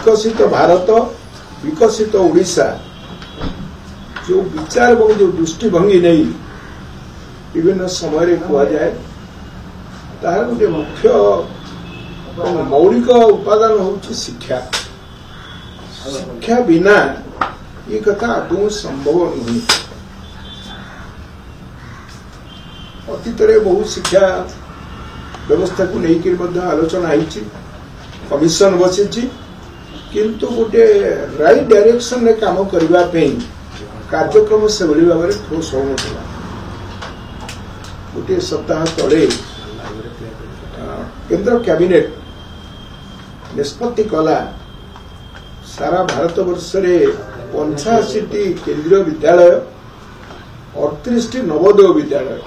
विकसित भारत विकसित ओडिशा जो विचार और जो दृष्टिभंगी नहीं विभिन्न समय कह जाए तार गोटे मुख्य मौलिक उपादान हूँ शिक्षा। शिक्षा बिना ये कथा आदौ संभव नहीं। अतीत बहुत शिक्षा व्यवस्था को लेकर आलोचना होती, कमिशन बसी, किंतु गोटे राइट डायरेक्शन में काम करने कार्यक्रम से भाव में ठोस हो गोटे सप्ताह तले केंद्र कैबिनेट निष्पत्ति कला सारा भारत वर्ष में 85टी केंद्रीय विद्यालय 38टी नवोदय विद्यालय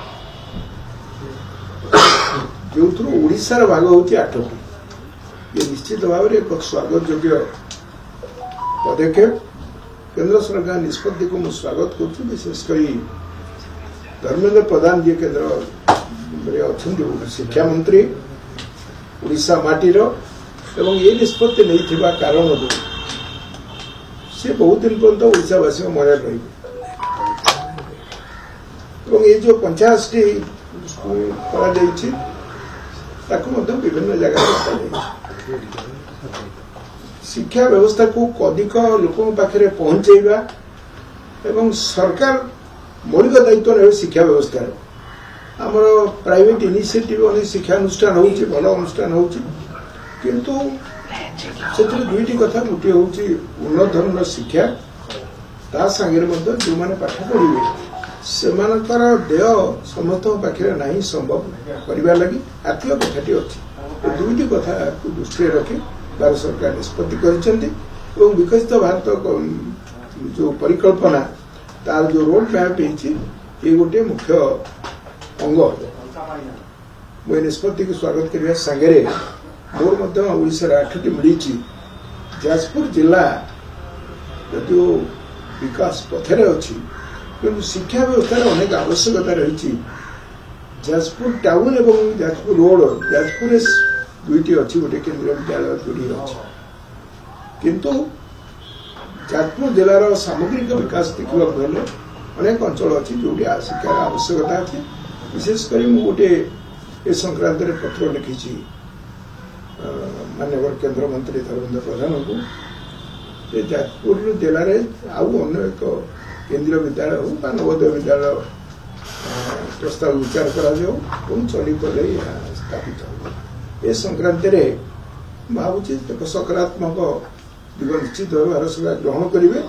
जो ओडिशार भाग हूँ 8टी। ये निश्चित भाव में एक स्वागत योग्य पदक्षेप। केंद्र सरकार निष्पत्ति को मुझे स्वागत करुँ। विशेषकर धर्मेंद्र प्रधान जी केंद्र अच्छा शिक्षा मंत्री ओडिशा माटीर एवं ये निष्पत्ति नहीं कारण से बहुत दिन पर्यंत ओडिशावासी मन रही। ये जो 50टी स्कूल कर विभिन्न जगह शिक्षा व्यवस्था को अधिक लोकों पाखे पहुंचेगा एवं सरकार मौलिक दायित्व ने शिक्षा व्यवस्था आमर प्राइवेट इनिशिएटिव अनेक शिक्षा अनुष्ठान हो भल अनुष्ठान हो किंतु से दुईटी कथा गोटे हूँ उन्नत धरण शिक्षा ता सांगे जो मैंने पाठ पढ़े से देय समस्त पाखे ना संभव करने लगी आर्थिक कथाटी अच्छी। दुईटी कथा को दृष्टि रखी भारत सरकार निष्पत्ति कर विकसित भारत जो परिकल्पना तार जो रोड मैप ये गोटे मुख्य अंग। मुझे निष्पत्ति को स्वागत करने सांगे मोर ओडिशार 8टी मिली। जाजपुर जिला जो विकास पथरे अच्छी किंतु शिक्षा व्यवस्था अनेक आवश्यकता रही। जाजपुर टाउन एवं जाजपुर रोड जाजपुर दुईटी अच्छी गोटे केंद्रीय विद्यालय जोड़ी अच्छी किंतु जाजपुर जिलार सामग्रिक विकास देखा गले अनेक अंचल अच्छी जो शिक्षार आवश्यकता अच्छी। विशेषकर मुझे गोटे संक्रांत पत्र लिखी माननीय केंद्र मंत्री धर्मेंद्र प्रधान को जाजपुर जिले में आउ अन्य एक केंद्रीय विद्यालय हो नवोदय विद्यालय प्रस्ताव विचार कर चलिगले स्थापित हो। ए संक्रांति भावुँ एक सकारात्मक दिग निश्चित भाव भारत सरकार ग्रहण करेंगे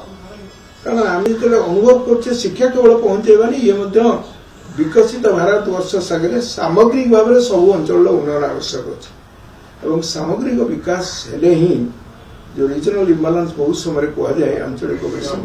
कारण आम जो अनुभव कर शिक्षा केवल पहुंचेबानी ये विकसित भारत वर्ष सागर सामग्रिक भाव में सब अंचल उन्नयन आवश्यक अच्छे और सामग्रिक विकास हेले ही जो रीजनल इम्बालांस बहुत समय कहुए आंचलिक विषम।